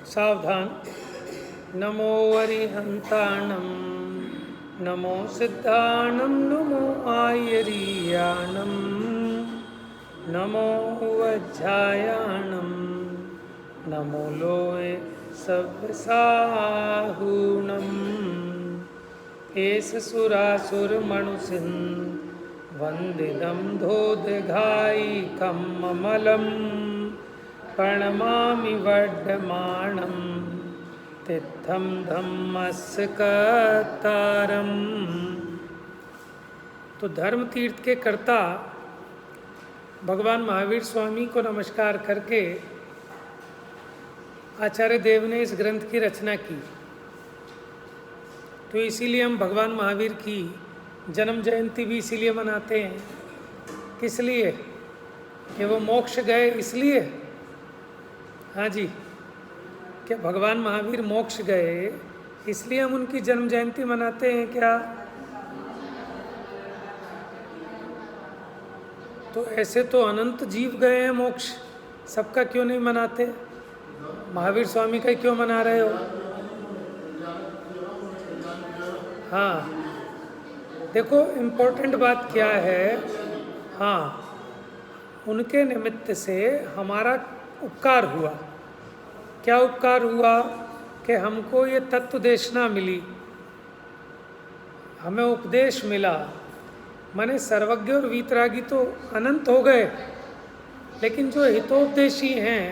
सावधान। नमो अरिहंताणं नमो सिद्धाणं नमो आयरीयाणं नमो वज्रायाणं नमो लोये सव्यसाहूणम् एष सुरासुरमणुसिं वन्दितं धोदघायिकम् अमलं प्रणमामि वर्धमानं तिद्धं धम्मस्य कर्तारम्। तो धर्म तीर्थ के कर्ता भगवान महावीर स्वामी को नमस्कार करके आचार्य देव ने इस ग्रंथ की रचना की। तो इसीलिए हम भगवान महावीर की जन्म जयंती भी इसीलिए मनाते हैं। किस लिए? कि वो मोक्ष गए इसलिए। हाँ जी, क्या भगवान महावीर मोक्ष गए इसलिए हम उनकी जन्म जयंती मनाते हैं क्या? तो ऐसे तो अनंत जीव गए हैं मोक्ष, सबका क्यों नहीं मनाते? महावीर स्वामी का क्यों मना रहे हो? हाँ, देखो इम्पोर्टेंट बात क्या है। हाँ, उनके निमित्त से हमारा उपकार हुआ। क्या उपकार हुआ? कि हमको ये तत्व देशना मिली, हमें उपदेश मिला। माने सर्वज्ञ और वीतरागी तो अनंत हो गए, लेकिन जो हितोपदेशी हैं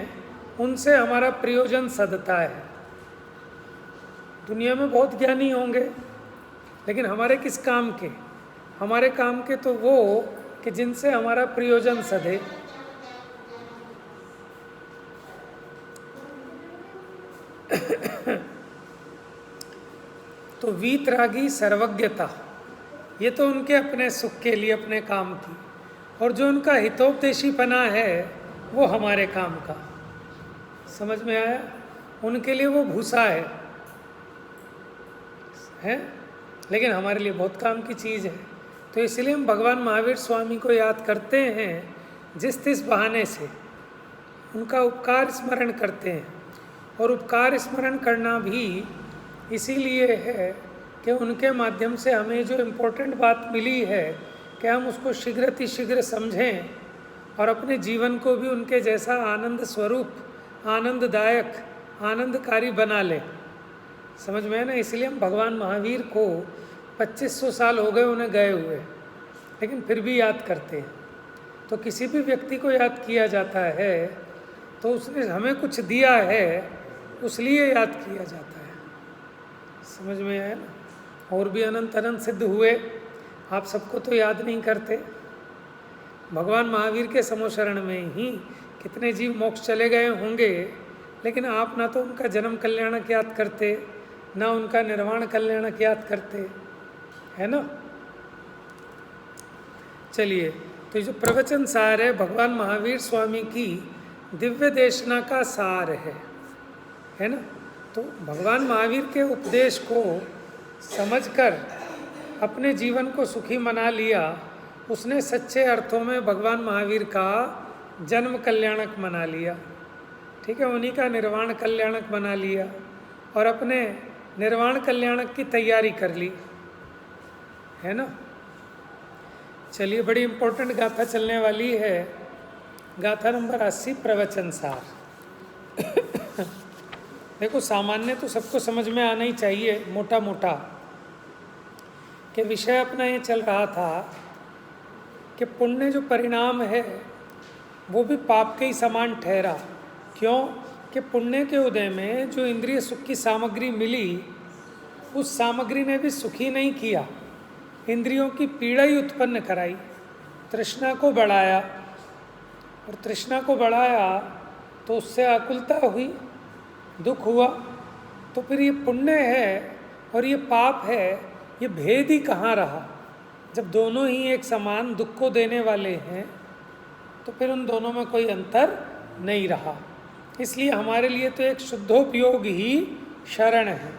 उनसे हमारा प्रयोजन सदता है। दुनिया में बहुत ज्ञानी होंगे, लेकिन हमारे किस काम के? हमारे काम के तो वो कि जिनसे हमारा प्रयोजन सधे। तो वीतरागी सर्वज्ञता ये तो उनके अपने सुख के लिए, अपने काम की, और जो उनका हितोपदेशीपना है वो हमारे काम का। समझ में आया? उनके लिए वो भूसा है, लेकिन हमारे लिए बहुत काम की चीज़ है। तो इसलिए हम भगवान महावीर स्वामी को याद करते हैं, जिस तिस बहाने से उनका उपकार स्मरण करते हैं। और उपकार स्मरण करना भी इसीलिए है कि उनके माध्यम से हमें जो इम्पोर्टेंट बात मिली है कि हम उसको शीघ्र समझें और अपने जीवन को भी उनके जैसा आनंद स्वरूप, आनंददायक, आनंदकारी बना लें। समझ में है ना? इसलिए हम भगवान महावीर को 2500 साल हो गए उन्हें गए हुए, लेकिन फिर भी याद करते हैं। तो किसी भी व्यक्ति को याद किया जाता है तो उसने हमें कुछ दिया है, उसलिए याद किया जाता है। समझ में आया ना? और भी अनंत अनंत सिद्ध हुए, आप सबको तो याद नहीं करते। भगवान महावीर के समोशरण में ही कितने जीव मोक्ष चले गए होंगे, लेकिन आप ना तो उनका जन्म कल्याणक याद करते, ना उनका निर्वाण कल्याणक याद करते, है ना? चलिए, तो जो प्रवचन सार है भगवान महावीर स्वामी की दिव्य देशना का सार है ना? तो भगवान महावीर के उपदेश को समझकर अपने जीवन को सुखी बना लिया, उसने सच्चे अर्थों में भगवान महावीर का जन्म कल्याणक बना लिया। ठीक है, उन्हीं का निर्वाण कल्याणक बना लिया और अपने निर्वाण कल्याणक की तैयारी कर ली, है ना? चलिए, बड़ी इम्पोर्टेंट गाथा चलने वाली है। गाथा नंबर 80, प्रवचन सार। देखो, सामान्य तो सबको समझ में आना ही चाहिए, मोटा मोटा कि विषय अपना ये चल रहा था कि पुण्य जो परिणाम है वो भी पाप के ही समान ठहरा। क्यों? कि पुण्य के उदय में जो इंद्रिय सुख की सामग्री मिली, उस सामग्री ने भी सुखी नहीं किया, इंद्रियों की पीड़ा ही उत्पन्न कराई, तृष्णा को बढ़ाया। और तृष्णा को बढ़ाया तो उससे आकुलता हुई, दुख हुआ। तो फिर ये पुण्य है और ये पाप है, ये भेद ही कहाँ रहा? जब दोनों ही एक समान दुख को देने वाले हैं तो फिर उन दोनों में कोई अंतर नहीं रहा। इसलिए हमारे लिए तो एक शुद्धोपयोग ही शरण है।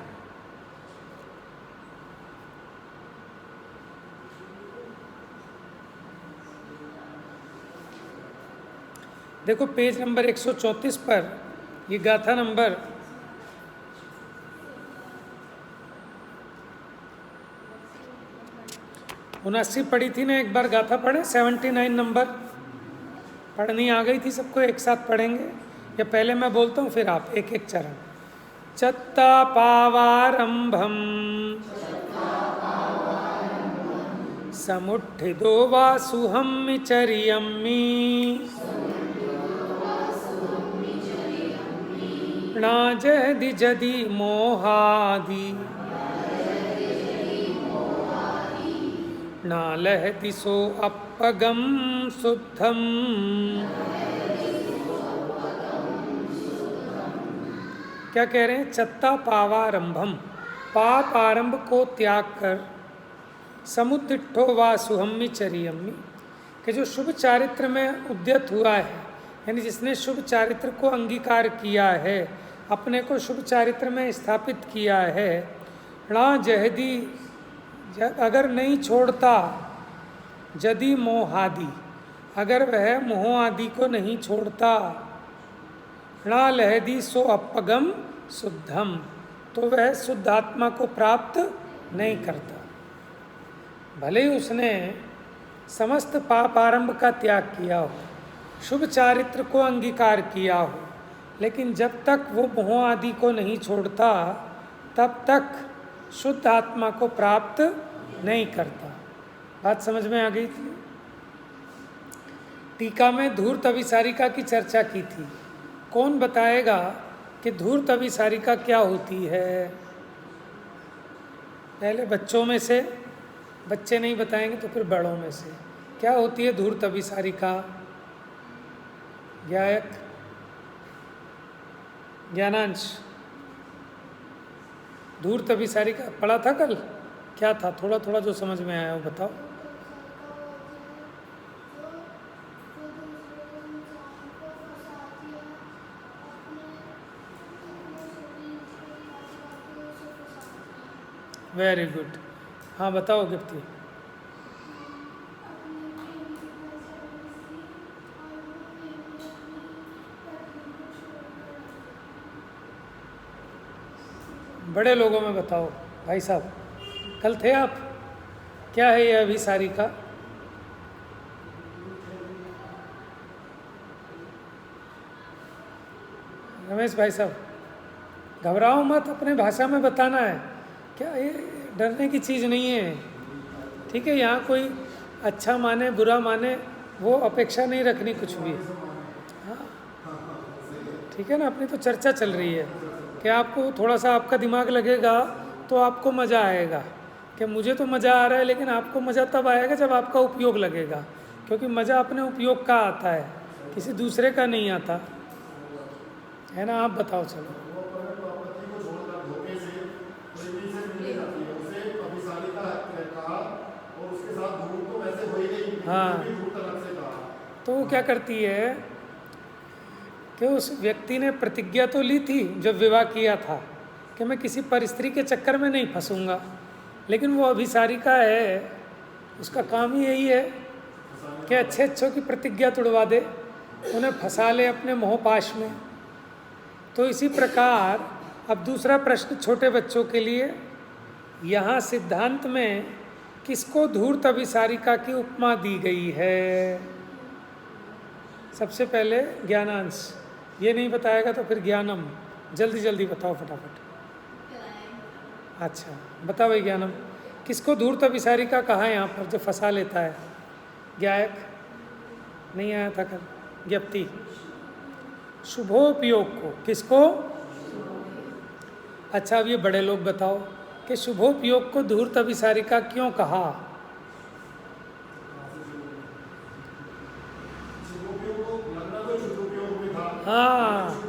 देखो पेज नंबर 134 पर ये गाथा नंबर 79 पढ़ी थी ना, एक बार गाथा पढ़े, 79 नंबर पढ़नी आ गई थी सबको, एक साथ पढ़ेंगे या पहले मैं बोलता हूँ फिर आप, एक एक चरण। चत्ता पावारंभम समुत्थितो वासुहम्मिचर्यम्मि नाजहदि जदि मोहादि नालहति सो अपगम शुद्धम। क्या कह रहे हैं? चत्ता पावारंभम, पाप आरंभ को त्याग कर, समुद्दिठो वा सुहम्मिचर्यम्मि, कि जो शुभ चारित्र में उद्यत हुआ है, यानी जिसने शुभ चारित्र को अंगीकार किया है, अपने को शुभ चारित्र में स्थापित किया है, णा जहदी, अगर नहीं छोड़ता, जदि मोहादि, अगर वह मोह आदि को नहीं छोड़ता, णा लहदी सो अपगम शुद्धम, तो वह शुद्ध आत्मा को प्राप्त नहीं करता। भले ही उसने समस्त पाप आरंभ का त्याग किया हो, शुभ चारित्र को अंगीकार किया हो, लेकिन जब तक वो मोह आदि को नहीं छोड़ता तब तक शुद्ध आत्मा को प्राप्त नहीं करता। बात समझ में आ गई थी? टीका में धूर्त अभिसारिका की चर्चा की थी। कौन बताएगा कि धूर्त अभिसारिका क्या होती है? पहले बच्चों में से, बच्चे नहीं बताएंगे तो फिर बड़ों में से, क्या होती है धूर्त अभिसारिका? गायक, ज्ञानांश, धूर्त अभिसारिका पढ़ा था कल? क्या था? थोड़ा थोड़ा जो समझ में आया वो बताओ। Very good. हाँ बताओ गिफ्टी। बड़े लोगों में बताओ भाई साहब, कल थे आप? क्या है यह अभिसारिका? रमेश भाई साहब, घबराओ मत, अपने भाषा में बताना है। क्या ये डरने की चीज़ नहीं है, ठीक है? यहाँ कोई अच्छा माने बुरा माने वो अपेक्षा नहीं रखनी कुछ भी, हाँ ठीक है ना? अपनी तो चर्चा चल रही है कि आपको थोड़ा सा आपका दिमाग लगेगा तो आपको मज़ा आएगा, कि मुझे तो मज़ा आ रहा है, लेकिन आपको मज़ा तब आएगा जब आपका उपयोग लगेगा, क्योंकि मज़ा अपने उपयोग का आता है, किसी दूसरे का नहीं आता है ना? आप बताओ। चलो हाँ, तो वो क्या करती है कि उस व्यक्ति ने प्रतिज्ञा तो ली थी जब विवाह किया था कि मैं किसी परस्त्री के चक्कर में नहीं फंसूंगा, लेकिन वो अभिसारिका है, उसका काम ही यही है कि अच्छे अच्छों की प्रतिज्ञा तोड़वा दे, उन्हें फंसा ले अपने मोहपाश में। तो इसी प्रकार अब दूसरा प्रश्न छोटे बच्चों के लिए, यहाँ सिद्धांत में किसको धूर्त अभिसारिका की उपमा दी गई है? सबसे पहले ज्ञानांश, ये नहीं बताएगा तो फिर ज्ञानम, जल्दी जल्दी बताओ फटाफट। अच्छा बताओ भाई ज्ञानम, किसको धूर्त अभिसारिका कहा है यहाँ पर जो फंसा लेता है? गायक नहीं आया था कल? ज्ञप्ति, शुभोपयोग को, किसको? अच्छा अब ये बड़े लोग बताओ कि शुभोपयोग को धूर्त अभिसारिका क्यों कहा? हाँ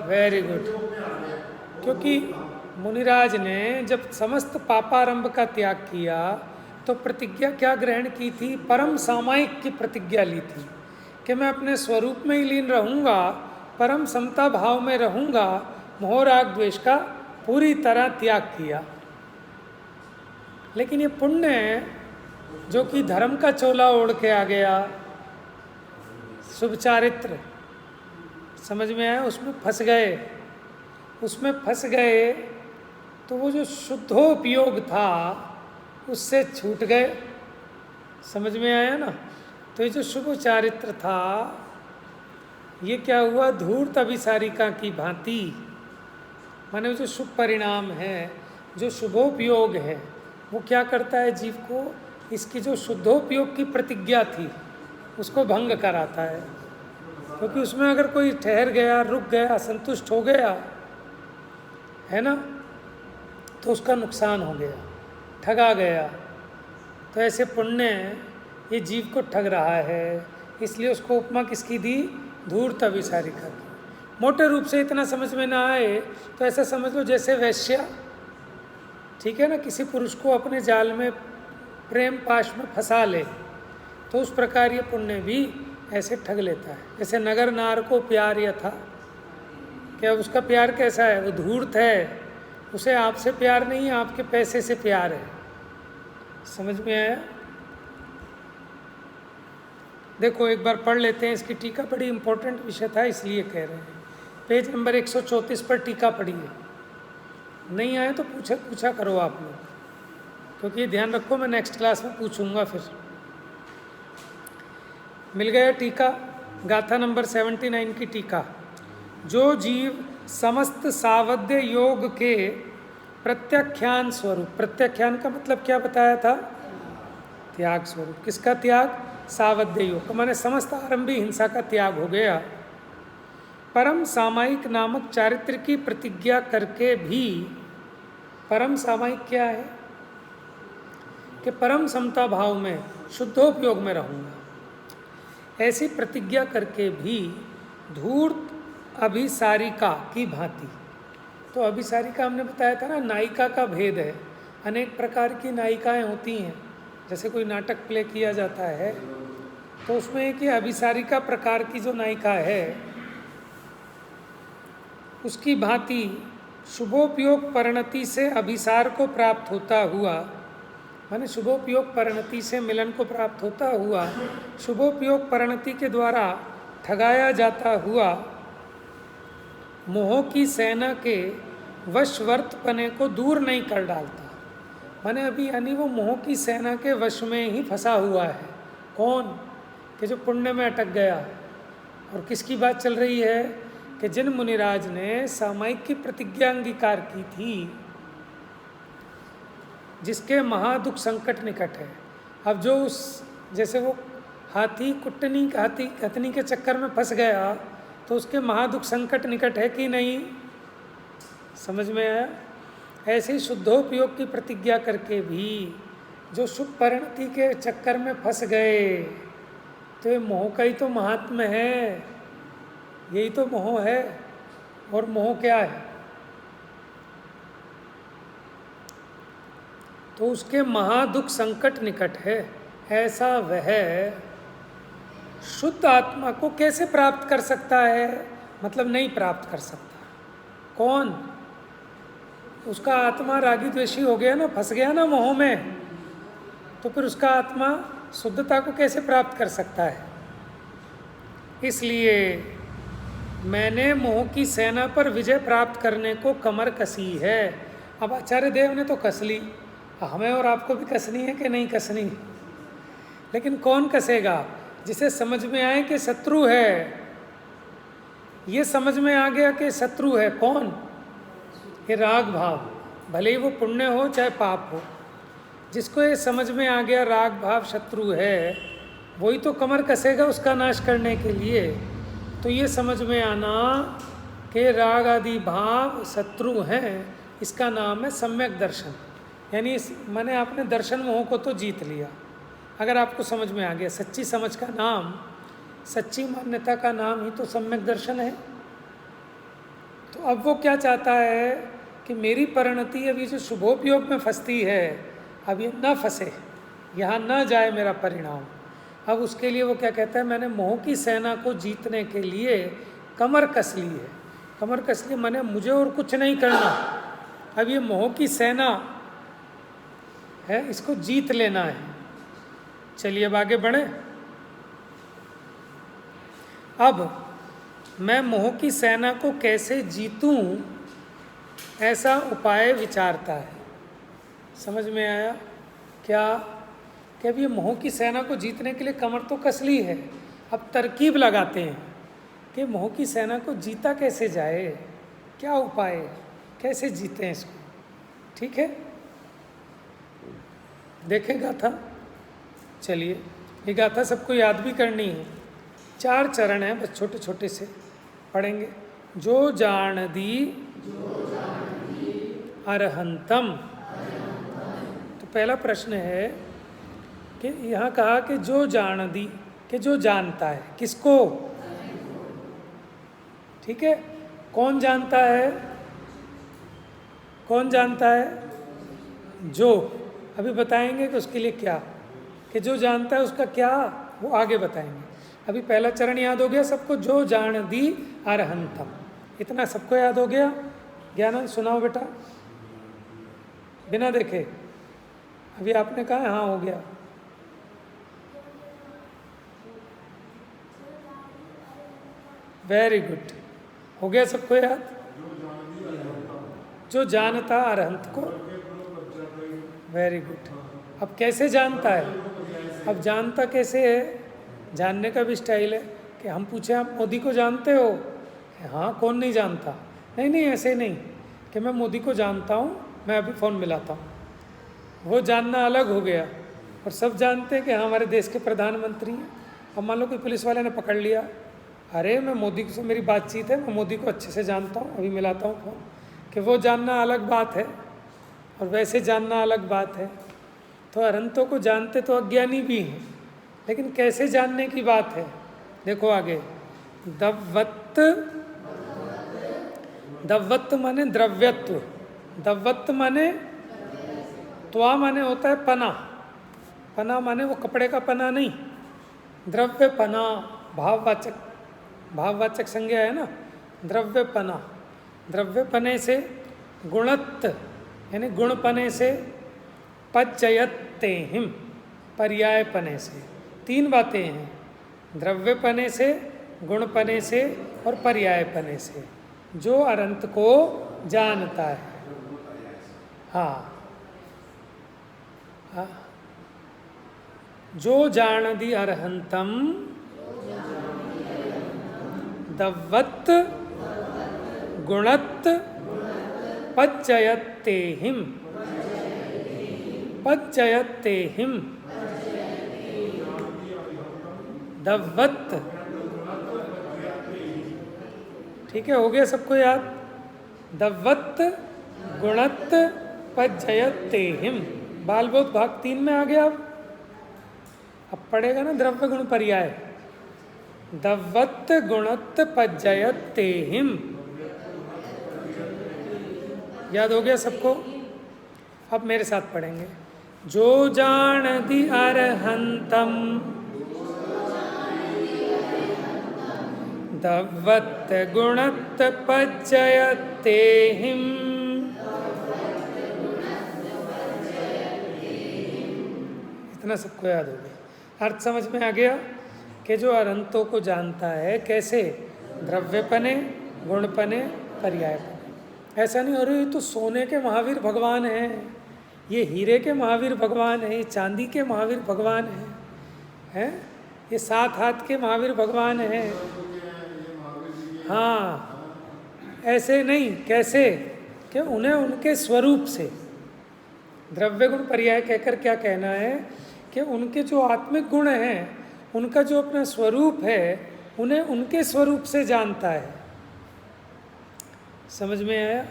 वेरी गुड, क्योंकि मुनिराज ने जब समस्त पापारंभ का त्याग किया तो प्रतिज्ञा क्या ग्रहण की थी? परम सामायिक की प्रतिज्ञा ली थी कि मैं अपने स्वरूप में ही लीन रहूँगा, परम समता भाव में रहूँगा, मोह राग द्वेष का पूरी तरह त्याग किया। लेकिन ये पुण्य जो कि धर्म का चोला ओढ़ के आ गया, शुभ चारित्र, समझ में आया? उसमें फंस गए, उसमें फंस गए तो वो जो शुद्धोपयोग था उससे छूट गए समझ में आया ना? तो ये जो शुभ चारित्र था, ये क्या हुआ? धूर्त अभिसारिका की भांति, माने जो शुभ परिणाम है, जो शुभोपयोग है, वो क्या करता है? जीव को इसकी जो शुद्धोपयोग की प्रतिज्ञा थी उसको भंग कराता है। क्योंकि उसमें अगर कोई ठहर गया, रुक गया, असंतुष्ट हो गया है ना, तो उसका नुकसान हो गया, ठगा गया। तो ऐसे पुण्य ये जीव को ठग रहा है, इसलिए उसको उपमा किसकी दी? धूर्त अभिसारिका की। मोटे रूप से इतना समझ में ना आए तो ऐसा समझ लो जैसे वैश्या, ठीक है ना, किसी पुरुष को अपने जाल में, प्रेम पाश में फंसा ले, तो उस प्रकार ये पुण्य भी ऐसे ठग लेता है। जैसे नगर नार को प्यार यह था, क्या उसका प्यार कैसा है? वो धूर्त है, उसे आपसे प्यार नहीं है, आपके पैसे से प्यार है। समझ में आया? देखो एक बार पढ़ लेते हैं इसकी टीका, बड़ी इंपॉर्टेंट विषय था इसलिए कह रहे हैं। पेज नंबर 134 पर टीका पढ़िए। नहीं आए तो पूछा करो आप लोग, क्योंकि ध्यान रखो मैं नेक्स्ट क्लास में पूछूंगा फिर। मिल गया टीका? गाथा नंबर 79 की टीका। जो जीव समस्त सावध्य योग के प्रत्याख्यान स्वरूप, प्रत्याख्यान का मतलब क्या बताया था? त्याग स्वरूप। किसका त्याग? सावध्य योग का, माने समस्त आरंभी हिंसा का त्याग हो गया। परम सामायिक नामक चारित्र की प्रतिज्ञा करके भी, परम सामायिक क्या है? कि परम समता भाव में शुद्धोपयोग में रहूँगा, ऐसी प्रतिज्ञा करके भी धूर्त अभिसारिका की भांति। तो अभिसारिका हमने बताया था ना, नायिका का भेद है। अनेक प्रकार की नायिकाएं होती हैं। जैसे कोई नाटक प्ले किया जाता है तो उसमें एक अभिसारिका प्रकार की जो नायिका है, उसकी भांति शुभोपयोग परिणति से अभिसार को प्राप्त होता हुआ, माने शुभोपयोग परिणति से मिलन को प्राप्त होता हुआ, शुभोपयोग परिणति के द्वारा ठगाया जाता हुआ मोह की सेना के वशवर्तपने को दूर नहीं कर डालता। माने अभी यानी वो मोह की सेना के वश में ही फंसा हुआ है। कौन? कि जो पुण्य में अटक गया। और किसकी बात चल रही है? कि जिन मुनिराज ने सामायिक की प्रतिज्ञा अंगीकार की थी, जिसके महादुख संकट निकट है। अब जो उस, जैसे वो हाथी कतनी के चक्कर में फंस गया, तो उसके महादुख संकट निकट है कि नहीं? समझ में आया? ऐसे ही शुद्धोपयोग की प्रतिज्ञा करके भी जो शुभ परिणति के चक्कर में फंस गए, तो ये मोह का ही तो महात्म्य है, यही तो मोह है। और मोह क्या है? तो उसके महादुख संकट निकट है। ऐसा वह शुद्ध आत्मा को कैसे प्राप्त कर सकता है? मतलब नहीं प्राप्त कर सकता। कौन? उसका आत्मा रागी द्वेषी हो गया ना, फंस गया ना मोह में, तो फिर उसका आत्मा शुद्धता को कैसे प्राप्त कर सकता है? इसलिए मैंने मोह की सेना पर विजय प्राप्त करने को कमर कसी है। अब आचार्य देव ने तो कस ली, हमें और आपको भी कसनी है कि नहीं कसनी? लेकिन कौन कसेगा? जिसे समझ में आए कि शत्रु है। ये समझ में आ गया कि शत्रु है कौन? ये राग भाव, भले ही वो पुण्य हो चाहे पाप हो। जिसको ये समझ में आ गया राग भाव शत्रु है, वही तो कमर कसेगा उसका नाश करने के लिए। तो ये समझ में आना कि राग आदि भाव शत्रु हैं, इसका नाम है सम्यक दर्शन। यानी मैंने आपने दर्शन मोह को तो जीत लिया। अगर आपको समझ में आ गया, सच्ची समझ का नाम, सच्ची मान्यता का नाम ही तो सम्यक दर्शन है। तो अब वो क्या चाहता है कि मेरी परिणति अभी जो शुभोपयोग में फंसती है, अब ये न फंसे, यहाँ न जाए मेरा परिणाम। अब उसके लिए वो क्या कहता है? मैंने मोह की सेना को जीतने के लिए कमर कस ली है। कमर कस ली मैंने, मुझे और कुछ नहीं करना, अब ये मोह की सेना है, इसको जीत लेना है। चलिए अब आगे बढ़े। अब मैं मोह की सेना को कैसे जीतूं, ऐसा उपाय विचारता है। समझ में आया क्या? कि अब ये मोह की सेना को जीतने के लिए कमर तो कस ली है, अब तरकीब लगाते हैं कि मोह की सेना को जीता कैसे जाए, क्या उपाय है, कैसे जीते हैं इसको। ठीक है, देखें गाथा। चलिए, ये गाथा सबको याद भी करनी है। 4 चरण हैं, बस छोटे छोटे से पढ़ेंगे। जो जान दी अरहंतम। तो पहला प्रश्न है कि यहाँ कहा कि जो जान दी, कि जो जानता है, किसको? ठीक है, कौन जानता है? कौन जानता है? जो। अभी बताएंगे कि उसके लिए क्या, कि जो जानता है उसका क्या, वो आगे बताएंगे। अभी पहला चरण याद हो गया सबको, जो जान दी अरहंतम। इतना सबको याद हो गया? ज्ञानंद सुनाओ बेटा, बिना देखे। अभी आपने कहा हाँ हो गया। वेरी गुड, हो गया सबको याद? जो जानता अरहंत को। Very good. अब कैसे जानता है? अब जानता कैसे है? जानने का भी स्टाइल है कि हम पूछे आप मोदी को जानते हो? हाँ, कौन नहीं जानता? नहीं, ऐसे नहीं कि मैं मोदी को जानता हूँ, मैं अभी फ़ोन मिलाता हूँ। वो जानना अलग हो गया। और सब जानते हैं कि हाँ हमारे देश के प्रधानमंत्री हैं। अब मान लो कोई पुलिस वाले ने पकड़ लिया, अरे मैं मोदी से मेरी बातचीत है, मैं मोदी को अच्छे से जानता हूँ, अभी मिलाता हूँ फ़ोन। कि वो जानना अलग बात है और वैसे जानना अलग बात है। तो अरहंतों को जानते तो अज्ञानी भी हैं, लेकिन कैसे जानने की बात है। देखो आगे, दव्वत्त। दव्वत्त माने द्रव्यत्व, दव्वत्त माने त्वा माने होता है पना। पना माने वो कपड़े का पना नहीं, द्रव्य पना, भाववाचक, भाववाचक संज्ञा है ना, द्रव्य पना। द्रव्य पने से, गुणत्त यानी गुण पने से, पच्चयत्तेहिम पर्याय पने से। 3 बातें हैं, द्रव्य पने से, गुण पने से और पर्याय पने से। जो अरहंत को जानता है। हाँ, जो जानदी अरहंतम दव्वत् गुणत् पच्चयत्तेहिम। पच्चयत्तेहिम दव्वत्। ठीक है, हो गया सबको याद? दव्वत् गुणत् पच्चयत्तेहिम। बाल बोध भाग 3 में आ गया। अब पढ़ेगा ना द्रव्य गुण पर्याय। दव्वत् गुणत् पज्जयत्तेहिम। याद हो गया सबको? अब मेरे साथ पढ़ेंगे। जो जानदि अरहंतम दव्वत् गुणत् पज्जयत्तेहिम। इतना सबको याद हो गया? अर्थ समझ में आ गया कि जो अरहंतों को जानता है कैसे? द्रव्यपने, गुणपने, पर्यायपने। ऐसा नहीं, अरे ये तो सोने के महावीर भगवान हैं, ये हीरे के महावीर भगवान हैं, ये चांदी के महावीर भगवान हैं, ये 7 हाथ के महावीर भगवान हैं। हाँ, ऐसे नहीं। कैसे? कि उन्हें उनके स्वरूप से, द्रव्य गुण पर्याय कहकर क्या कहना है कि उनके जो आत्मिक गुण हैं, उनका जो अपना स्वरूप है, उन्हें उनके स्वरूप से जानता है। समझ में आया?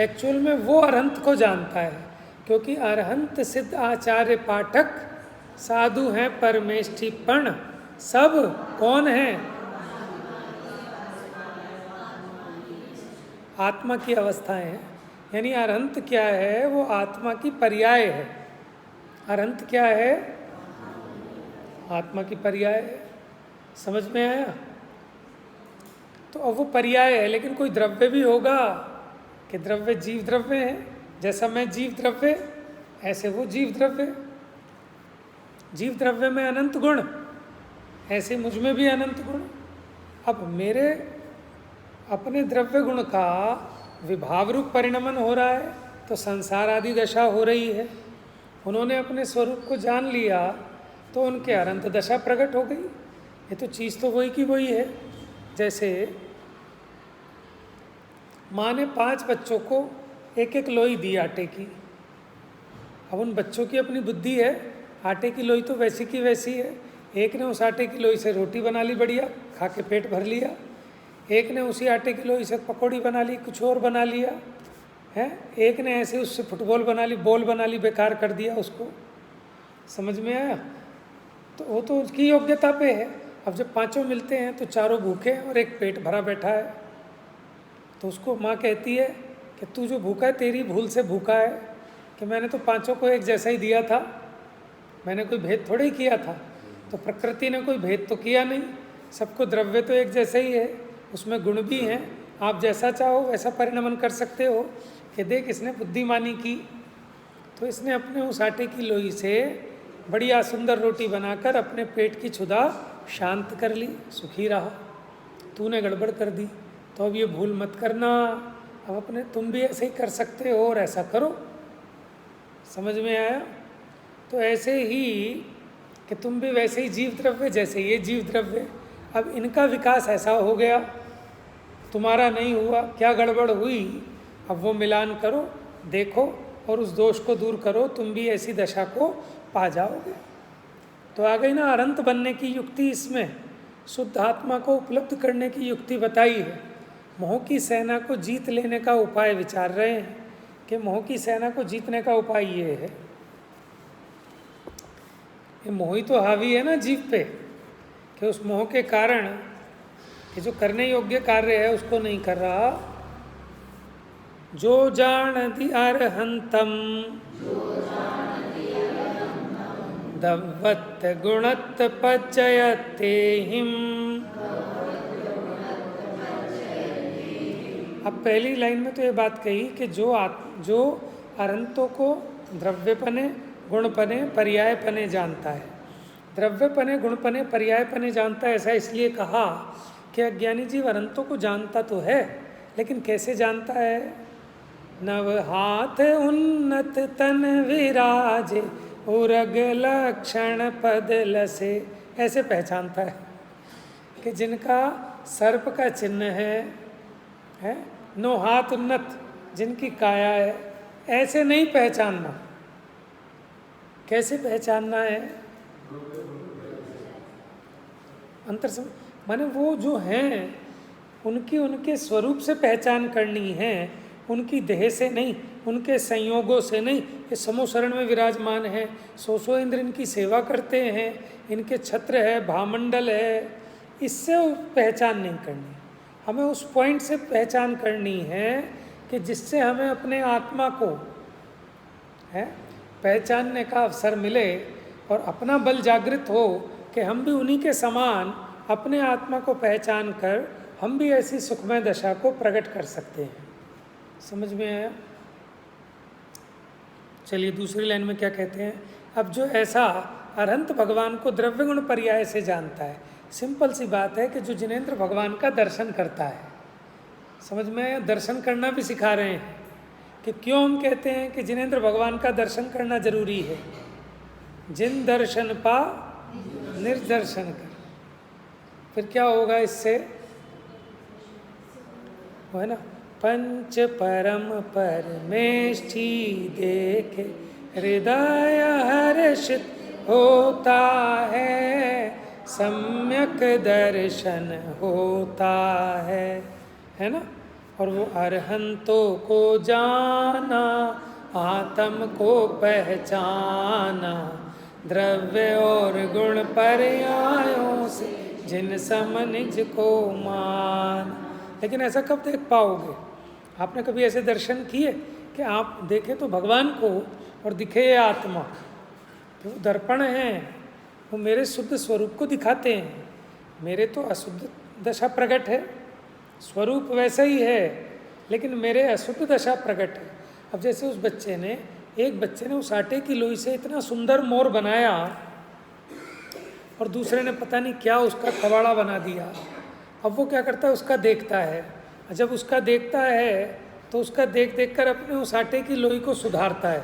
एक्चुअल में वो अरहंत को जानता है, क्योंकि अरहंत सिद्ध आचार्य पाठक साधु हैं परमेष्ठिपण। सब कौन हैं? आत्मा की अवस्थाएं हैं। यानी अरहंत क्या है? वो आत्मा की पर्याय है। अरहंत क्या है? आत्मा की पर्याय है। समझ में आया? तो अब वो पर्याय है, लेकिन कोई द्रव्य भी होगा कि द्रव्य जीव द्रव्य है। जैसा मैं जीव द्रव्य, ऐसे वो जीव द्रव्य। जीव द्रव्य में अनंत गुण, ऐसे मुझ में भी अनंत गुण। अब मेरे अपने द्रव्य गुण का विभाव रूप परिणमन हो रहा है, तो संसार आदि दशा हो रही है। उन्होंने अपने स्वरूप को जान लिया तो उनके अनंत दशा प्रकट हो गई। ये तो चीज़ तो वही की वही है। जैसे माँ ने 5 बच्चों को एक एक लोई दी आटे की। अब उन बच्चों की अपनी बुद्धि है, आटे की लोई तो वैसी की वैसी है। एक ने उस आटे की लोई से रोटी बना ली बढ़िया, खा के पेट भर लिया। एक ने उसी आटे की लोई से पकौड़ी बना ली, कुछ और बना लिया है। एक ने ऐसे उससे फुटबॉल बना ली, बॉल बना ली, बेकार कर दिया उसको। समझ में आया? तो वो तो उसकी योग्यता पे है। अब जब 5 मिलते हैं तो चारों भूखे हैं और एक पेट भरा बैठा है, तो उसको माँ कहती है कि तू जो भूखा है तेरी भूल से भूखा है, कि मैंने तो 5 को एक जैसा ही दिया था, मैंने कोई भेद थोड़े ही किया था। तो प्रकृति ने कोई भेद तो किया नहीं, सबको द्रव्य तो एक जैसे ही है, उसमें गुण भी हैं। आप जैसा चाहो वैसा परिणमन कर सकते हो। कि देख इसने बुद्धिमानी की, तो इसने अपने उस आटे की लोई से बढ़िया सुंदर रोटी बनाकर अपने पेट की क्षुधा शांत कर ली, सुखी रहा। तूने गड़बड़ कर दी, तो अब ये भूल मत करना। अब अपने तुम भी ऐसे ही कर सकते हो और ऐसा करो। समझ में आया? तो ऐसे ही कि तुम भी वैसे ही जीव द्रव्य जैसे ये जीव द्रव्य। अब इनका विकास ऐसा हो गया, तुम्हारा नहीं हुआ, क्या गड़बड़ हुई? अब वो मिलान करो, देखो और उस दोष को दूर करो, तुम भी ऐसी दशा को पा जाओगे। तो आ गई ना अनंत बनने की युक्ति। इसमें शुद्ध आत्मा को उपलब्ध करने की युक्ति बताई है। मोह की सेना को जीत लेने का उपाय विचार रहे हैं कि मोह की सेना को जीतने का उपाय ये है। ये मोह ही तो हावी है ना जीव पे, कि उस मोह के कारण कि जो करने योग्य कार्य है उसको नहीं कर रहा। जो जानति अर्हंतम दवत् गुणत् पचयते हिम। अब पहली लाइन में तो ये बात कही कि जो अरंतों को द्रव्यपने गुणपने पर्यायपने जानता है। द्रव्यपने गुणपने पर्यायपने जानता है, ऐसा इसलिए कहा कि अज्ञानी जीव अनंतों को जानता तो है, लेकिन कैसे जानता है? नव हाथ उन्नत तन विराजे उरग लक्षण पद लसे, ऐसे पहचानता है कि जिनका सर्प का चिन्ह है 9 हाथ उन्नत जिनकी काया है, ऐसे नहीं पहचानना। कैसे पहचानना है? अंतर से माने वो जो हैं उनकी उनके स्वरूप से पहचान करनी है, उनकी देह से नहीं, उनके संयोगों से नहीं। ये समोशरण में विराजमान है, 100 इंद्र इनकी सेवा करते हैं, इनके छत्र है, भामंडल है, इससे पहचान नहीं करनी। हमें उस पॉइंट से पहचान करनी है कि जिससे हमें अपने आत्मा को पहचानने का अवसर मिले और अपना बल जागृत हो कि हम भी उन्हीं के समान अपने आत्मा को पहचान कर हम भी ऐसी सुखमय दशा को प्रकट कर सकते हैं। समझ में आया? चलिए दूसरी लाइन में क्या कहते हैं। अब जो ऐसा अरहंत भगवान को द्रव्य गुण पर्याय से जानता है, सिंपल सी बात है कि जो जिनेंद्र भगवान का दर्शन करता है। समझ में आया? दर्शन करना भी सिखा रहे हैं कि क्यों हम कहते हैं कि जिनेंद्र भगवान का दर्शन करना जरूरी है। जिन दर्शन पा निर्दर्शन कर, फिर क्या होगा इससे? वो है ना, पंच परम परमेष्ठी देखे हृदय हर्षित होता है, सम्यक दर्शन होता है ना। और वो अरहंतों को जाना, आत्म को पहचाना, द्रव्य और गुण पर्यायों से जिन सम निज को मान। लेकिन ऐसा कब देख पाओगे? आपने कभी ऐसे दर्शन किए कि आप देखें तो भगवान को और दिखे ये आत्मा? तो वो दर्पण हैं, वो मेरे शुद्ध स्वरूप को दिखाते हैं। मेरे तो अशुद्ध दशा प्रकट है, स्वरूप वैसा ही है, लेकिन मेरे अशुद्ध दशा प्रकट है। अब जैसे एक बच्चे ने उस आटे की लोई से इतना सुंदर मोर बनाया और दूसरे ने पता नहीं क्या उसका कबाड़ा बना दिया। अब वो क्या करता है? उसका देखता है। जब उसका देखता है तो उसका देख कर अपने उस आटे की लोई को सुधारता है।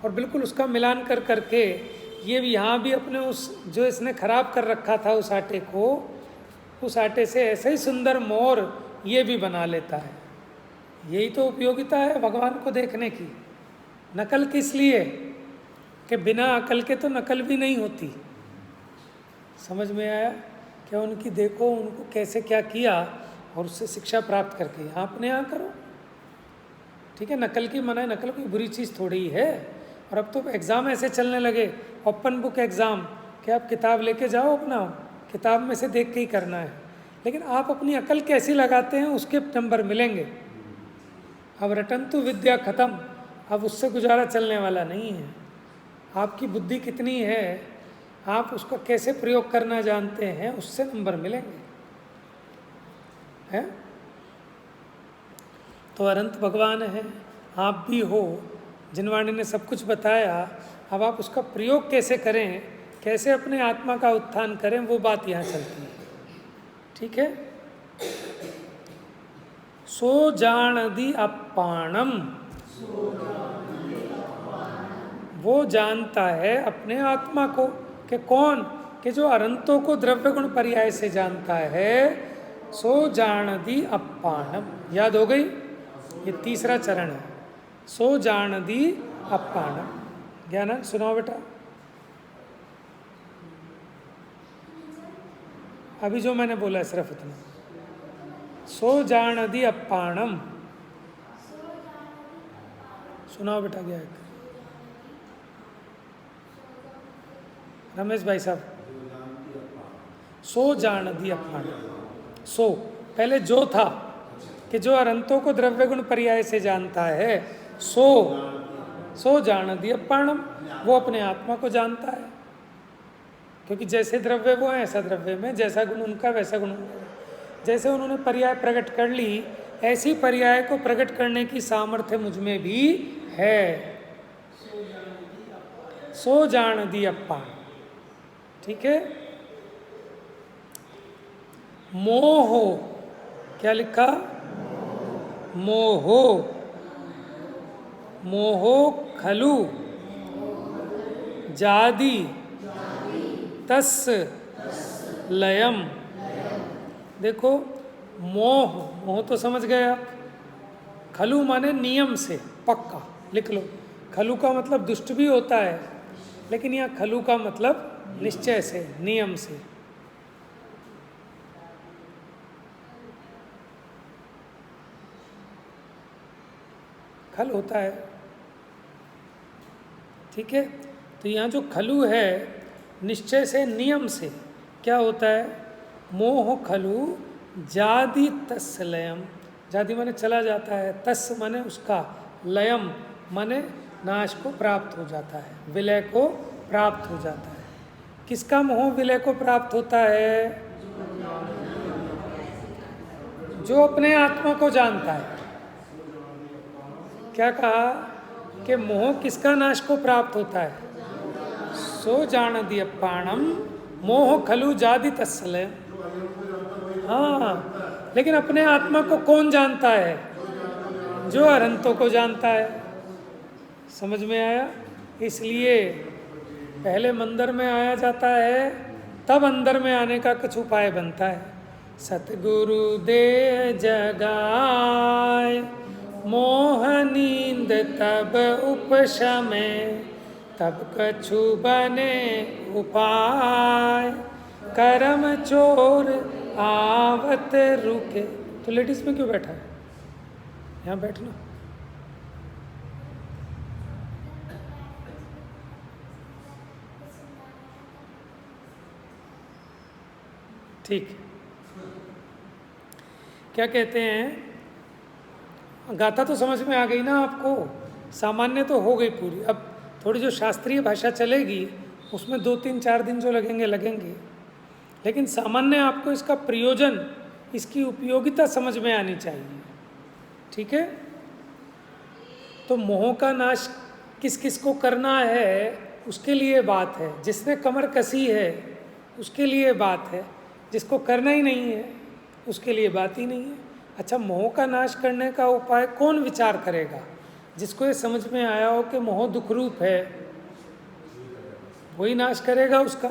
और बिल्कुल उसका मिलान कर करके ये भी यहाँ भी अपने उस जो इसने खराब कर रखा था उस आटे को, उस आटे से ऐसे ही सुंदर मोर ये भी बना लेता है। यही तो उपयोगिता है भगवान को देखने की। नकल किस लिए? कि बिना अकल के तो नकल भी नहीं होती। समझ में आया? क्या उनकी देखो उनको कैसे क्या किया और उससे शिक्षा प्राप्त करके यहाँ अपने यहाँ करो। ठीक है, नकल की मना है, नकल कोई बुरी चीज़ थोड़ी ही है। और अब तो एग्ज़ाम ऐसे चलने लगे, ओपन बुक एग्ज़ाम, कि आप किताब लेके जाओ अपना, किताब में से देख के ही करना है। लेकिन आप अपनी अकल कैसी लगाते हैं उसके नंबर मिलेंगे। अब रटन तो विद्या ख़त्म, अब उससे गुजारा चलने वाला नहीं है। आपकी बुद्धि कितनी है, आप उसको कैसे प्रयोग करना जानते हैं, उससे नंबर मिलेंगे, हैं? तो अनंत भगवान है, आप भी हो। जिनवाणी ने सब कुछ बताया, अब आप उसका प्रयोग कैसे करें, कैसे अपने आत्मा का उत्थान करें, वो बात यहाँ चलती है। ठीक है। सो जानदि अपाणम, वो जानता है अपने आत्मा को। कि कौन? कि जो अनंतों को द्रव्य गुण पर्याय से जानता है। सो जानदि अपाणम, याद हो गई? ये तीसरा चरण है। सो जानदि अपाणम। ज्ञान सुनाओ बेटा। अभी जो मैंने बोला है सिर्फ इतना। सो जानदि अपाणम, सुनाओ बेटा। क्या है? रमेश भाई साहब, सो जानदि अपाणम। सो पहले जो था कि जो अनंतों को द्रव्य गुण पर्याय से जानता है, सो जानदि अपाणम, वो अपने आत्मा को जानता है। क्योंकि जैसे द्रव्य वो है ऐसा द्रव्य में, जैसा गुण उनका वैसा गुण उनका। जैसे उन्होंने पर्याय प्रकट कर ली, ऐसी पर्याय को प्रकट करने की सामर्थ्य मुझ में भी है। सो जानदि अपाणम। ठीक है। मोहो, क्या लिखा? मोहो, मोहो खलु जादि तस् लयम। देखो, मोह, मोह तो समझ गए आप। खलु माने नियम से, पक्का लिख लो। खलु का मतलब दुष्ट भी होता है, लेकिन यहाँ खलु का मतलब निश्चय से, नियम से। खल होता है। ठीक है। तो यहाँ जो खलु है, निश्चय से, नियम से, क्या होता है? मोह खलु जादि तस् लयम। जादि माने चला जाता है, तस् माने उसका, लयम माने नाश को प्राप्त हो जाता है, विलय को प्राप्त हो जाता है। किसका मोह विलय को प्राप्त होता है? जो अपने आत्मा को जानता है। क्या कहा? कि मोह किसका नाश को प्राप्त होता है? सो जानदि अपाणम मोह खलु जादि तस् लयम। हाँ, लेकिन अपने आत्मा को कौन जानता है? जो अनंतों को जानता है। समझ में आया? इसलिए पहले मंदिर में आया जाता है, तब अंदर में आने का कुछ उपाय बनता है। सतगुरु दे जगाए मोह नींद तब उपशमे, तब कछु बने उपाय, करम चोर आवत रुके। तो लेडीज में क्यों बैठा है? यहाँ बैठना। ठीक। क्या कहते हैं? गाथा तो समझ में आ गई ना आपको, सामान्य तो हो गई पूरी। अब थोड़ी जो शास्त्रीय भाषा चलेगी उसमें 2-3-4 दिन जो लगेंगे लगेंगे, लेकिन सामान्य आपको इसका प्रयोजन, इसकी उपयोगिता समझ में आनी चाहिए। ठीक है। तो मोह का नाश किस किस को करना है उसके लिए बात है। जिसने कमर कसी है उसके लिए बात है, जिसको करना ही नहीं है उसके लिए बात ही नहीं है। अच्छा, मोह का नाश करने का उपाय कौन विचार करेगा? जिसको ये समझ में आया हो कि मोह दुख रूप है, वही नाश करेगा उसका।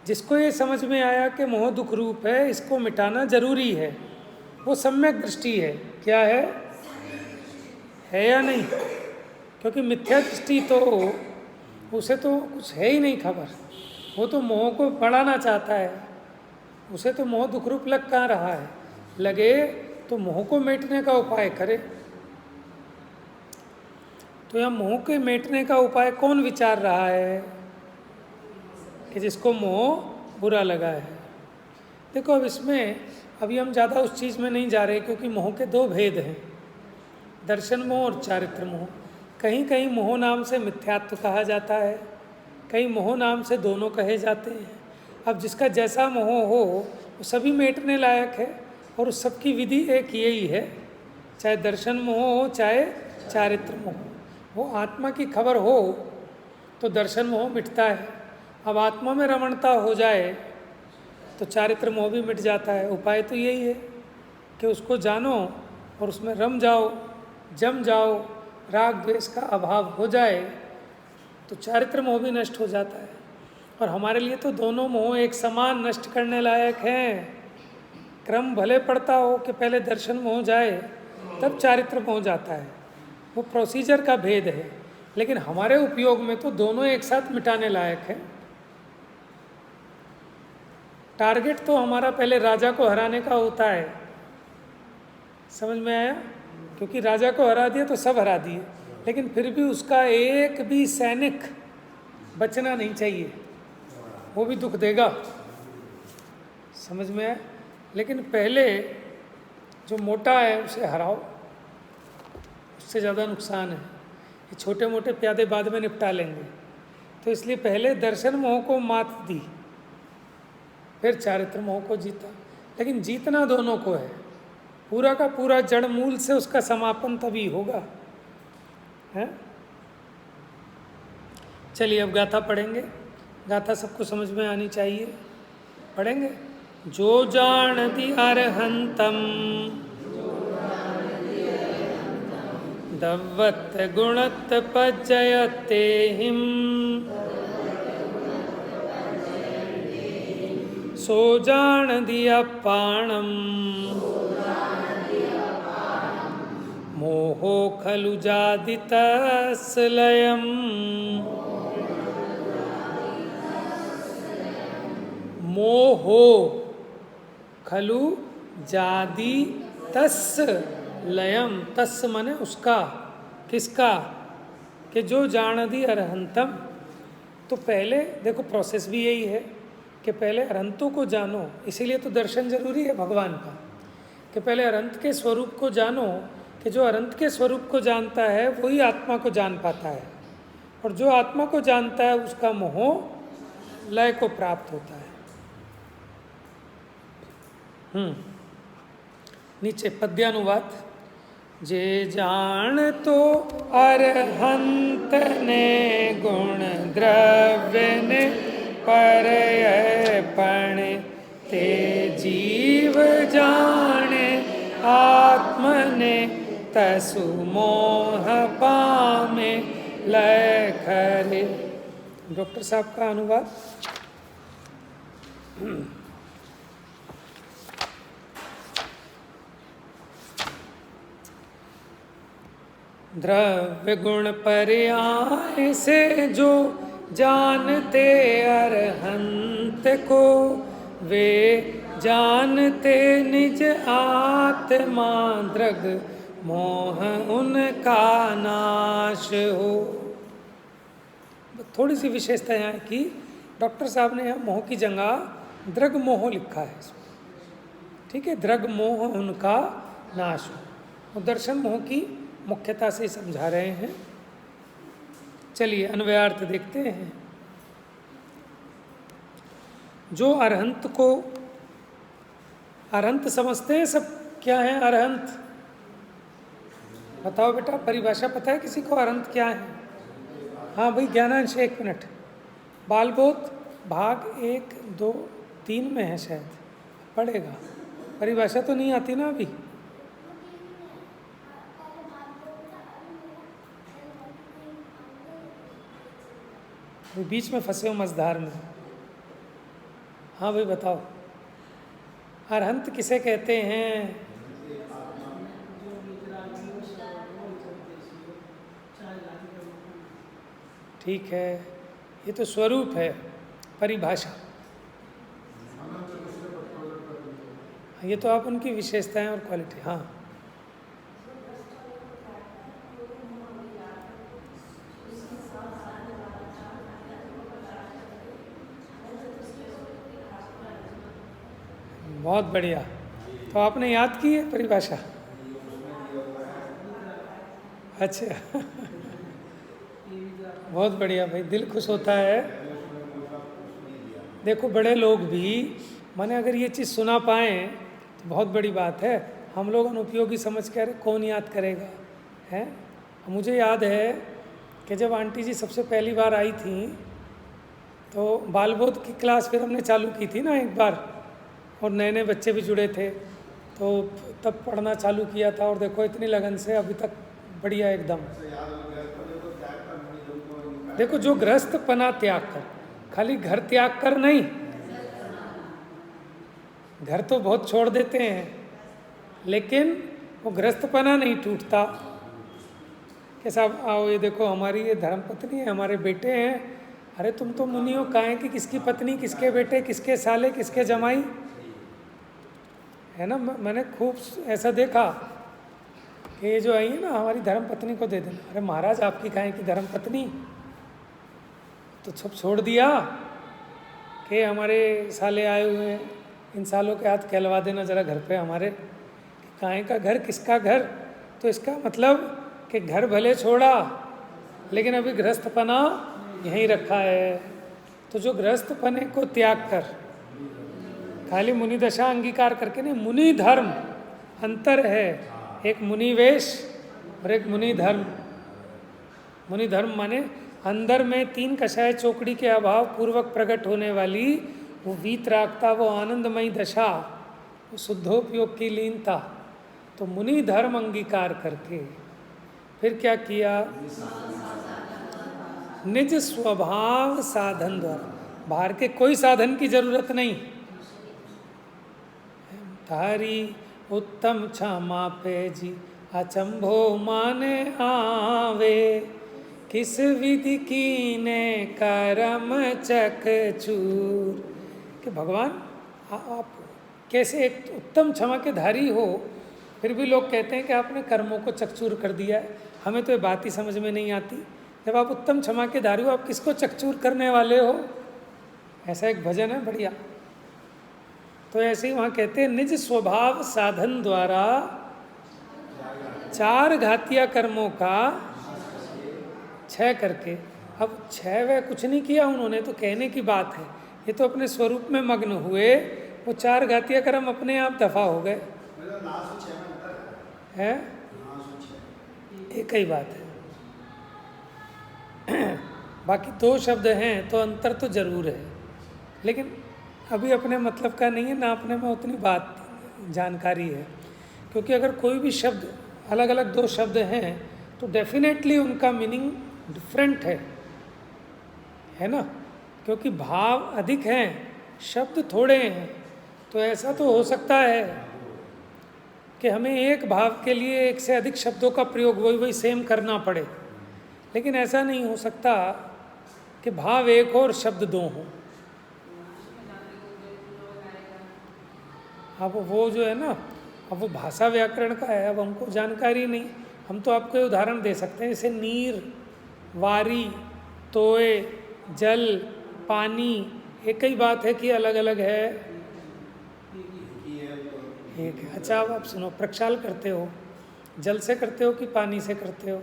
जिसको ये समझ में आया कि मोह दुख रूप है, इसको मिटाना जरूरी है, वो सम्यक दृष्टि है। क्या है या नहीं? क्योंकि मिथ्या दृष्टि तो उसे तो कुछ है ही नहीं खबर, वो तो मोह को बढ़ाना चाहता है, उसे तो मोह दुख रूप लग कहाँ रहा है। लगे तो मोह को मिटने का उपाय करे। तो यहाँ मोह के मिटने का उपाय कौन विचार रहा है कि जिसको मोह बुरा लगा है? देखो, अब इसमें अभी हम ज़्यादा उस चीज़ में नहीं जा रहे, क्योंकि मोह के दो भेद हैं, दर्शन मोह और चारित्र मोह। कहीं कहीं मोह नाम से मिथ्यात्व कहा जाता है, कहीं मोह नाम से दोनों कहे जाते हैं। अब जिसका जैसा मोह हो वो सभी मेटने लायक है, और उस सबकी विधि एक यही है, चाहे दर्शन मोह हो चाहे चारित्र मोह हो। वो आत्मा की खबर हो तो दर्शन मोह मिटता है, अब आत्मा में रमणता हो जाए तो चारित्र मोह भी मिट जाता है। उपाय तो यही है कि उसको जानो और उसमें रम जाओ, जम जाओ, राग द्वेष का अभाव हो जाए तो चारित्र मोह भी नष्ट हो जाता है। और हमारे लिए तो दोनों मोह एक समान नष्ट करने लायक हैं। क्रम भले पड़ता हो कि पहले दर्शन मोह जाए तब चारित्र मोह जाता है, वो प्रोसीजर का भेद है, लेकिन हमारे उपयोग में तो दोनों एक साथ मिटाने लायक है। टारगेट तो हमारा पहले राजा को हराने का होता है, समझ में आया? क्योंकि राजा को हरा दिया तो सब हरा दिए, लेकिन फिर भी उसका एक भी सैनिक बचना नहीं चाहिए, वो भी दुख देगा, समझ में आया? लेकिन पहले जो मोटा है उसे हराओ, उससे ज़्यादा नुकसान है। ये छोटे मोटे प्यादे बाद में निपटा लेंगे, तो इसलिए पहले दर्शन मोह को मात दी, फिर चारित्र मोह को जीता। लेकिन जीतना दोनों को है, पूरा का पूरा जड़ मूल से उसका समापन तभी होगा, है? चलिए अब गाथा पढ़ेंगे। गाथा सबको समझ में आनी चाहिए, पढ़ेंगे। जो जानति अरहंतम दव्वत गुणत पज्जयते हिम सो जान दिया पाणम मोहो खलु जादितस्लयम् मोहो खलु जादी तस् लयम, तस् माने उसका, किसका? कि जो जानदी अरहंतम। तो पहले देखो प्रोसेस भी यही है कि पहले अरहंतों को जानो, इसीलिए तो दर्शन जरूरी है भगवान का, कि पहले अरहंत के स्वरूप को जानो, कि जो अरहंत के स्वरूप को जानता है वही आत्मा को जान पाता है, और जो आत्मा को जानता है उसका मोह लय को प्राप्त होता है। नीचे पद्यानुवाद। जे जान तो अरहंत ने गुण द्रव्य ने परयपण ते जीव जाने आत्मने तसु मोह पामे लय खरे। डॉक्टर साहब का अनुवाद। द्रव्य गुण पर्याय से जो जानते अरहंत को, वे जानते निज आत्मा दृग मोह उनका नाश हो। थोड़ी सी विशेषता यहाँ की, डॉक्टर साहब ने यहाँ मोह की जगह दृग मोह लिखा है, ठीक है? दृग मोह उनका नाश हो, और दर्शन मोह की मुख्यता से समझा रहे हैं। चलिए अन्वयार्थ देखते हैं। जो अरहंत को, अरहंत समझते हैं सब, क्या है अरहंत? बताओ बेटा, परिभाषा पता है किसी को अरहंत क्या है? हाँ भाई ज्ञानांश, 1 मिनट। बालबोध भाग 1, 2, 3 में है शायद, पढ़ेगा। परिभाषा तो नहीं आती ना अभी? वो बीच में फंसे हो मझधार में। हाँ भाई बताओ, अरहंत किसे कहते हैं? ठीक है, ये तो स्वरूप है, परिभाषा। ये तो आप उनकी विशेषताएं और क्वालिटी। हाँ, बहुत बढ़िया। तो आपने याद की है परिभाषा? अच्छा बहुत बढ़िया भाई, दिल खुश होता है। देखो बड़े लोग भी माने अगर ये चीज़ सुना पाएँ तो बहुत बड़ी बात है। हम लोग अनुपयोगी समझ के अरे कौन याद करेगा, है। मुझे याद है कि जब आंटी जी सबसे पहली बार आई थी तो बालबोध की क्लास फिर हमने चालू की थी ना एक बार, और नए नए बच्चे भी जुड़े थे, तो तब पढ़ना चालू किया था। और देखो इतनी लगन से अभी तक बढ़िया एकदम। देखो जो गृहस्थपना त्याग कर, खाली घर त्याग कर नहीं, घर तो बहुत छोड़ देते हैं, लेकिन वो गृहस्थपना नहीं टूटता। कैसा, आओ ये देखो हमारी ये धर्मपत्नी है, हमारे बेटे हैं। अरे तुम तो मुनि हो, कहाँ कि किसकी पत्नी, किसके बेटे, किसके साले, किसके जमाई, है ना। मैंने खूब ऐसा देखा कि ये जो आई है ना हमारी धर्मपत्नी को दे देना। अरे महाराज आपकी कहाँ की धर्मपत्नी, तो छुप छोड़ दिया कि हमारे साले आए हुए हैं, इन सालों के हाथ कहलवा देना ज़रा घर पे हमारे। काहे का घर, किसका घर, तो इसका मतलब कि घर भले छोड़ा लेकिन अभी गृहस्थपना यहीं रखा है। तो जो गृहस्थपने को त्याग कर खाली मुनि दशा अंगीकार करके नहीं, मुनि धर्म अंतर है, एक मुनि वेश और एक मुनि धर्म। मुनि धर्म माने अंदर में तीन कषाय चौकड़ी के अभाव पूर्वक प्रकट होने वाली वो वीतरागता, वो आनंदमयी दशा, वो शुद्धोपयोग की लीनता। तो मुनि धर्म अंगीकार करके फिर क्या किया, निज स्वभाव साधन द्वारा, बाहर के कोई साधन की जरूरत नहीं। तारी उत्तम क्षमा पे जी अचंभो माने आवे, किस विधि कीने करम चकचूर। कि भगवान आप कैसे एक उत्तम क्षमा के धारी हो, फिर भी लोग कहते हैं कि आपने कर्मों को चकचूर कर दिया है। हमें तो ये बात ही समझ में नहीं आती, जब आप उत्तम क्षमा के धारी हो आप किसको चकचूर करने वाले हो। ऐसा एक भजन है बढ़िया। तो ऐसे ही वहाँ कहते हैं निज स्वभाव साधन द्वारा चार घातिया कर्मों का क्षय करके। अब क्षय वह कुछ नहीं किया उन्होंने, तो कहने की बात है, ये तो अपने स्वरूप में मग्न हुए, वो चार घातिया कर्म अपने आप दफा हो गए। है एक ही बात है। बाकी दो शब्द हैं तो अंतर तो जरूर है, लेकिन अभी अपने मतलब का नहीं है ना, अपने में उतनी बात जानकारी है। क्योंकि अगर कोई भी शब्द, अलग अलग दो शब्द हैं तो डेफिनेटली उनका मीनिंग डिफरेंट है ना। क्योंकि भाव अधिक हैं, शब्द थोड़े हैं। तो ऐसा तो हो सकता है कि हमें एक भाव के लिए एक से अधिक शब्दों का प्रयोग वही सेम करना पड़े, लेकिन ऐसा नहीं हो सकता कि भाव एक और शब्द दो हों। अब वो जो है ना, अब वो भाषा व्याकरण का है, अब हमको जानकारी नहीं। हम तो आपको उदाहरण दे सकते हैं, जैसे नीर, वारी, तोए, जल, पानी, एक ही बात है कि अलग अलग है? एक है। अच्छा अब आप सुनो, प्रक्षाल करते हो जल से करते हो कि पानी से करते हो?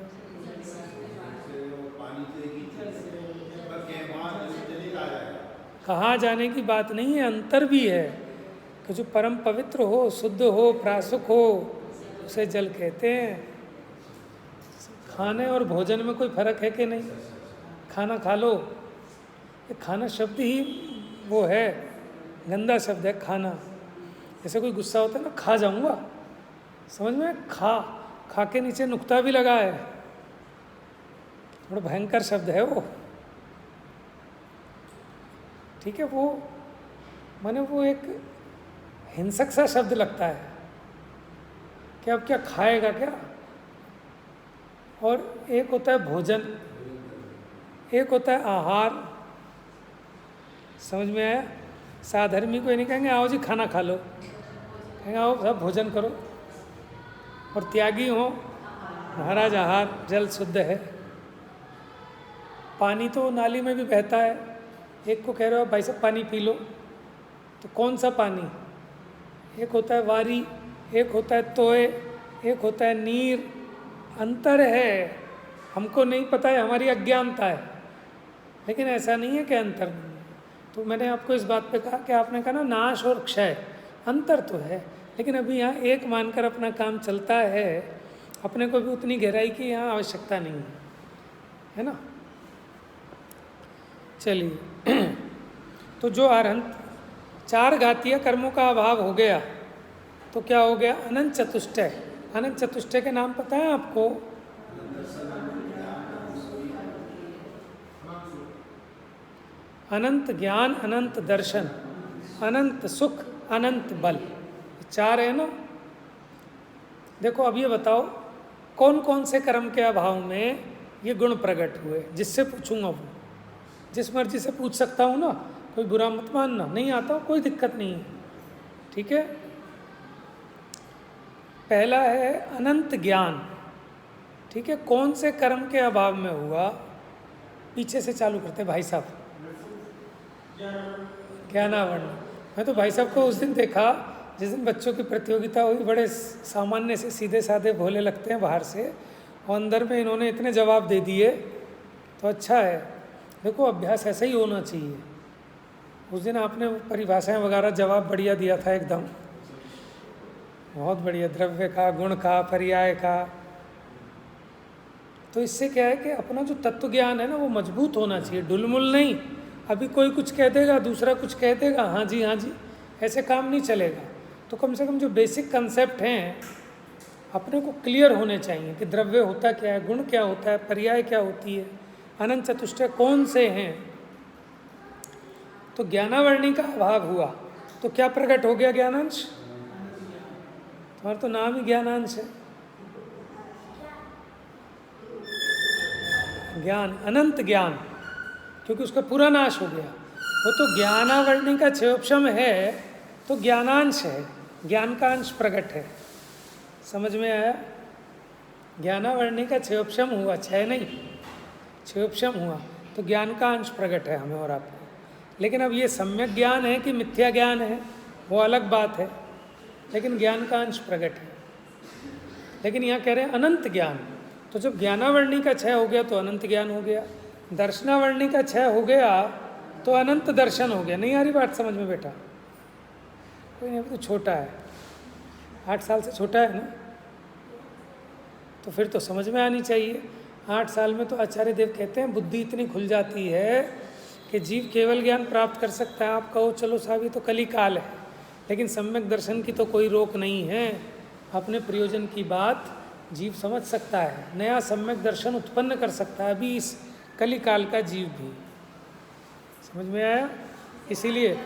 कहाँ जाने की बात नहीं है, अंतर भी है कि जो परम पवित्र हो, शुद्ध हो, प्रासुक हो, उसे जल कहते हैं। खाने और भोजन में कोई फर्क है कि नहीं? खाना खा लो, ये खाना शब्द ही वो है, गंदा शब्द है खाना। जैसे कोई गुस्सा होता है ना, खा जाऊंगा, समझ में, खा के नीचे नुक्ता भी लगा है, बड़ा भयंकर शब्द है वो। ठीक है, वो माने वो एक हिंसक सा शब्द लगता है कि अब क्या खाएगा क्या। और एक होता है भोजन, एक होता है आहार। समझ में आया? साधर्मी को ये नहीं कहेंगे आओ जी खाना खा लो, कहेंगे आओ सब भोजन करो। और त्यागी हो महाराज आहार, जल शुद्ध है। पानी तो नाली में भी बहता है, एक को कह रहे हो भाई साहब पानी पी लो, तो कौन सा पानी? एक होता है वारी, एक होता है तोय, एक होता है नीर। अंतर है, हमको नहीं पता है, हमारी अज्ञानता है। लेकिन ऐसा नहीं है कि अंतर नहीं है। तो मैंने आपको इस बात पे कहा कि आपने कहा ना नाश और क्षय, अंतर तो है, लेकिन अभी यहाँ एक मानकर अपना काम चलता है, अपने को भी उतनी गहराई की यहाँ आवश्यकता नहीं है ना। चलिए, तो जो अरहंत चार घातीय कर्मों का अभाव हो गया तो क्या हो गया? अनंत चतुष्टय। अनंत चतुष्टय के नाम पता है आपको? अनंत ज्ञान, अनंत दर्शन, अनंत सुख, अनंत बल, चार है ना। देखो अब ये बताओ कौन कौन से कर्म के अभाव में ये गुण प्रकट हुए? जिससे पूछूंगा वो, जिस मर्जी से पूछ सकता हूँ ना, कोई बुरा मत मानना, नहीं आता हो कोई दिक्कत नहीं है, ठीक है। पहला है अनंत ज्ञान, ठीक है। कौन से कर्म के अभाव में हुआ? पीछे से चालू करते भाई साहब। ज्ञानावरण। मैं तो भाई साहब को उस दिन देखा जिस दिन बच्चों की प्रतियोगिता हुई, बड़े सामान्य से सीधे साधे भोले लगते हैं बाहर से, और अंदर में इन्होंने इतने जवाब दे दिए। तो अच्छा है, देखो अभ्यास ऐसा ही होना चाहिए। उस दिन आपने परिभाषाएं वगैरह जवाब बढ़िया दिया था, एकदम बहुत बढ़िया, द्रव्य का, गुण का, पर्याय का। तो इससे क्या है कि अपना जो तत्व ज्ञान है ना वो मजबूत होना चाहिए, डुलमुल नहीं। अभी कोई कुछ कह देगा, दूसरा कुछ कह देगा, हाँ जी हाँ जी, ऐसे काम नहीं चलेगा। तो कम से कम जो बेसिक कंसेप्ट हैं अपने को क्लियर होने चाहिए कि द्रव्य होता क्या है, गुण क्या होता है, पर्याय क्या होती है, अनंत चतुष्टय कौन से हैं। तो ज्ञानावरणी का अभाव हुआ तो क्या प्रकट हो गया? ज्ञानांश। तुम्हारा तो नाम ही ज्ञानांश है। ज्ञान, अनंत ज्ञान, क्योंकि उसका पूरा नाश हो गया। वो तो ज्ञानावरणी का क्षयोपशम है तो ज्ञानांश है, ज्ञान का अंश प्रकट है। समझ में आया? ज्ञानावरणी का क्षयोपशम हुआ, क्षय नहीं, क्षयोपशम हुआ तो ज्ञान का अंश प्रकट है हमें और आपको। लेकिन अब ये सम्यक ज्ञान है कि मिथ्या ज्ञान है वो अलग बात है, लेकिन ज्ञान का अंश प्रकट है। लेकिन यहाँ कह रहे हैं अनंत ज्ञान। तो जब ज्ञानावरणी का क्षय हो गया तो अनंत ज्ञान हो गया, दर्शनावरणी का क्षय हो गया तो अनंत दर्शन हो गया। नहीं आ रही बात समझ में बेटा? कोई नहीं, तो छोटा है, 8 साल से छोटा है ना, तो फिर तो समझ में आनी चाहिए। 8 साल में तो आचार्य देव कहते हैं बुद्धि इतनी खुल जाती है कि जीव केवल ज्ञान प्राप्त कर सकता है। आप कहो चलो साहब ये तो कली काल है, लेकिन सम्यक दर्शन की तो कोई रोक नहीं है। अपने प्रयोजन की बात जीव समझ सकता है, नया सम्यक दर्शन उत्पन्न कर सकता है अभी इस कली काल का जीव भी। समझ में आया? इसीलिए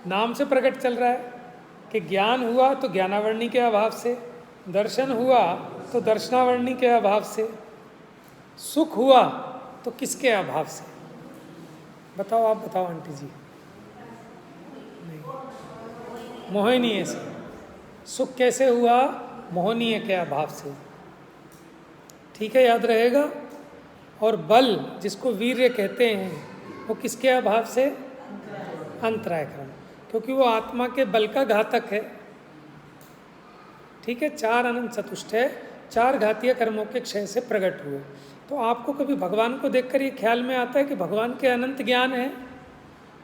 नाम से प्रकट चल रहा है कि ज्ञान हुआ तो ज्ञानावरणी के अभाव से, दर्शन हुआ तो दर्शनावरणी के अभाव से, सुख हुआ तो किसके अभाव से? बताओ, आप बताओ आंटी जी। नहीं, मोहनीय से। सुख कैसे हुआ? मोहनीय के अभाव से। ठीक है, याद रहेगा। और बल जिसको वीर्य कहते हैं वो किसके अभाव से? अंतराय कर्म, क्योंकि वो आत्मा के बल का घातक है। ठीक है, 4 अनंत चतुष्टय 4 घातीय कर्मों के क्षय से प्रकट हुए। तो आपको कभी भगवान को देखकर ये ख्याल में आता है कि भगवान के अनंत ज्ञान है,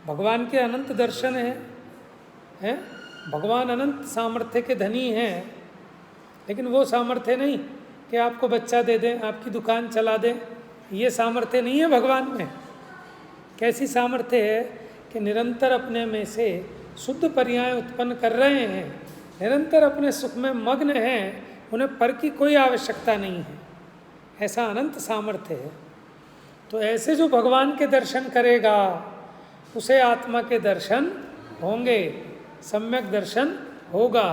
भगवान के अनंत दर्शन है, भगवान अनंत सामर्थ्य के धनी हैं, लेकिन वो सामर्थ्य नहीं कि आपको बच्चा दे दें, आपकी दुकान चला दें, ये सामर्थ्य नहीं है भगवान में। कैसी सामर्थ्य है कि निरंतर अपने में से शुद्ध पर्याय उत्पन्न कर रहे हैं, निरंतर अपने सुख में मग्न हैं, उन्हें पर की कोई आवश्यकता नहीं है। ऐसा अनंत सामर्थ्य है। तो ऐसे जो भगवान के दर्शन करेगा उसे आत्मा के दर्शन होंगे, सम्यक दर्शन होगा।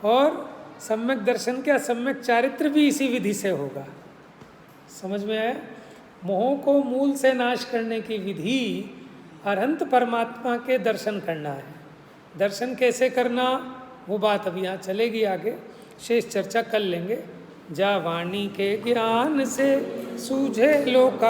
और सम्यक दर्शन क्या, सम्यक चारित्र भी इसी विधि से होगा। समझ में आया? मोह को मूल से नाश करने की विधि अरहंत परमात्मा के दर्शन करना है। दर्शन कैसे करना वो बात अभी यहाँ चलेगी, आगे शेष चर्चा कर लेंगे। जा वाणी के ज्ञान से सूझे लोका